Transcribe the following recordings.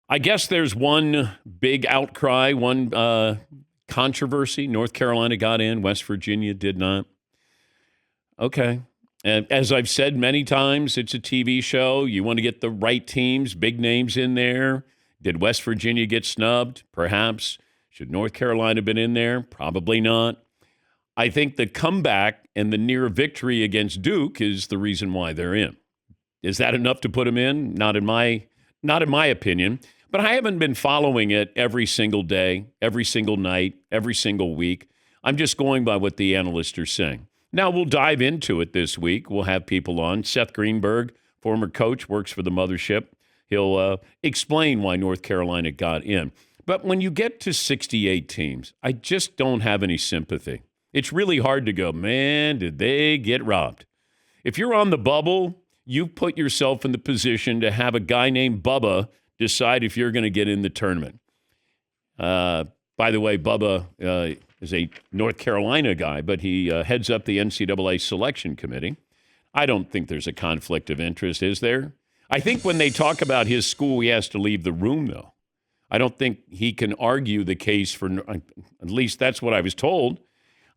I guess there's one big outcry, one controversy. North Carolina got in, West Virginia did not. Okay. And as I've said many times, it's a TV show. You want to get the right teams, big names in there. Did West Virginia get snubbed? Perhaps. Should North Carolina have been in there? Probably not. I think the comeback and the near victory against Duke is the reason why they're in. Is that enough to put them in? Not in my opinion. But I haven't been following it every single day, every single night, every single week. I'm just going by what the analysts are saying. Now, we'll dive into it this week. We'll have people on. Seth Greenberg, former coach, works for the mothership. He'll explain why North Carolina got in. But when you get to 68 teams, I just don't have any sympathy. It's really hard to go, man, did they get robbed? If you're on the bubble, you put yourself in the position to have a guy named Bubba decide if you're going to get in the tournament. By the way, Bubba is a North Carolina guy, but he heads up the NCAA selection committee. I don't think there's a conflict of interest, is there? I think when they talk about his school, he has to leave the room, though. I don't think he can argue the case for, at least that's what I was told.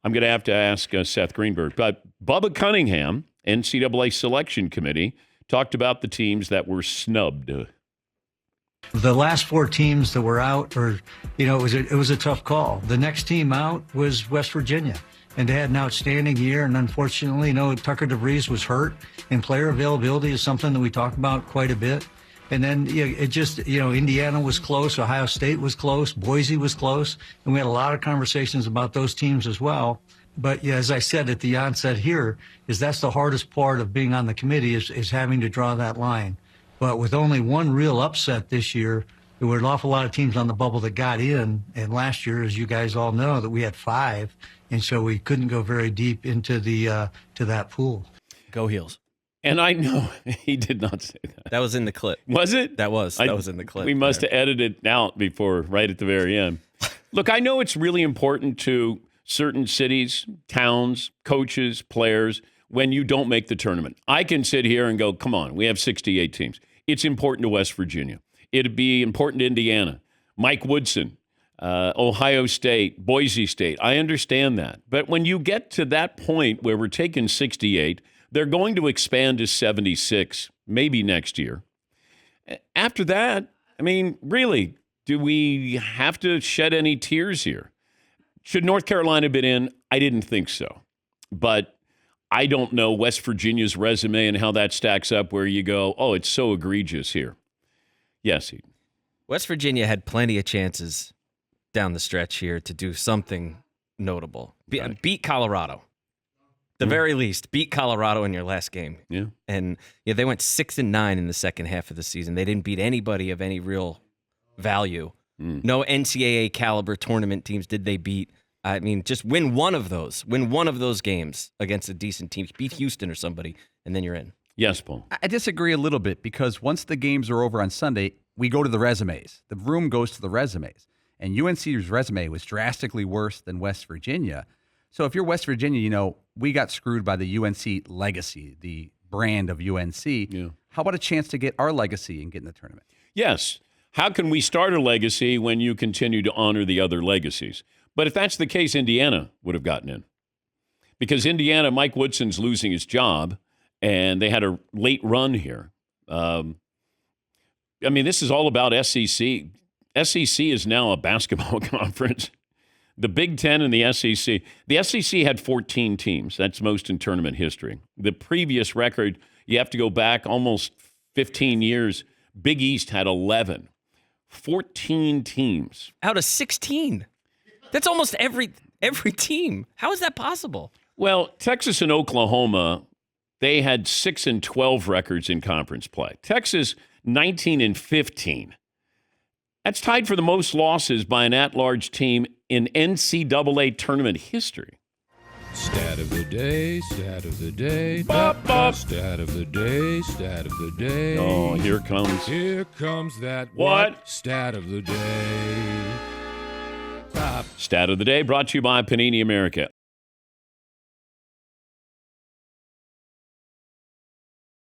I'm going to ask Seth Greenberg. But Bubba Cunningham, NCAA selection committee, talked about the teams that were snubbed. The last four teams that were out, it was a tough call. The next team out was West Virginia, and they had an outstanding year. And unfortunately, Tucker DeVries was hurt, and player availability is something that we talk about quite a bit. And then Indiana was close, Ohio State was close, Boise was close, and we had a lot of conversations about those teams as well. But yeah, as I said at the onset here, that's the hardest part of being on the committee is having to draw that line. But with only one real upset this year, there were an awful lot of teams on the bubble that got in. And last year, as you guys all know, that we had 5. And so we couldn't go very deep into to that pool. Go Heels. And I know he did not say that. That was in the clip. Was it? That was in the clip. We must have edited it out before, right at the very end. Look, I know it's really important to certain cities, towns, coaches, players, when you don't make the tournament. I can sit here and go, come on, we have 68 teams. It's important to West Virginia. It'd be important to Indiana. Mike Woodson, Ohio State, Boise State. I understand that. But when you get to that point where we're taking 68, they're going to expand to 76, maybe next year. After that, I mean, really, do we have to shed any tears here? Should North Carolina have been in? I didn't think so. But I don't know West Virginia's resume and how that stacks up where you go, oh, it's so egregious here. Yes, Eden. West Virginia had plenty of chances down the stretch here to do something notable. Beat Colorado. The very least, beat Colorado in your last game. Yeah. And they went 6-9 in the second half of the season. They didn't beat anybody of any real value. No NCAA caliber tournament teams did they beat. I mean, just win one of those games against a decent team. Beat Houston or somebody, and then you're in. Yes, Paul. I disagree a little bit because once the games are over on Sunday, we go to the resumes. The room goes to the resumes. And UNC's resume was drastically worse than West Virginia. So if you're West Virginia, we got screwed by the UNC legacy, the brand of UNC. Yeah. How about a chance to get our legacy and get in the tournament? Yes. How can we start a legacy when you continue to honor the other legacies? But if that's the case, Indiana would have gotten in. Because Indiana, Mike Woodson's losing his job, and they had a late run here. This is all about SEC. SEC is now a basketball conference. The Big Ten and the SEC. The SEC had 14 teams. That's most in tournament history. The previous record, you have to go back almost 15 years. Big East had 11. 14 teams. Out of 16. That's almost every team. How is that possible? Well, Texas and Oklahoma, they had 6-12 records in conference play. Texas, 19-15. That's tied for the most losses by an at-large team in NCAA tournament history. Stat of the day, stat of the day, bop, bop. Stat of the day, stat of the day. Oh, here comes. Here comes that What? Stat of the day. Bop. Stat of the day brought to you by Panini America.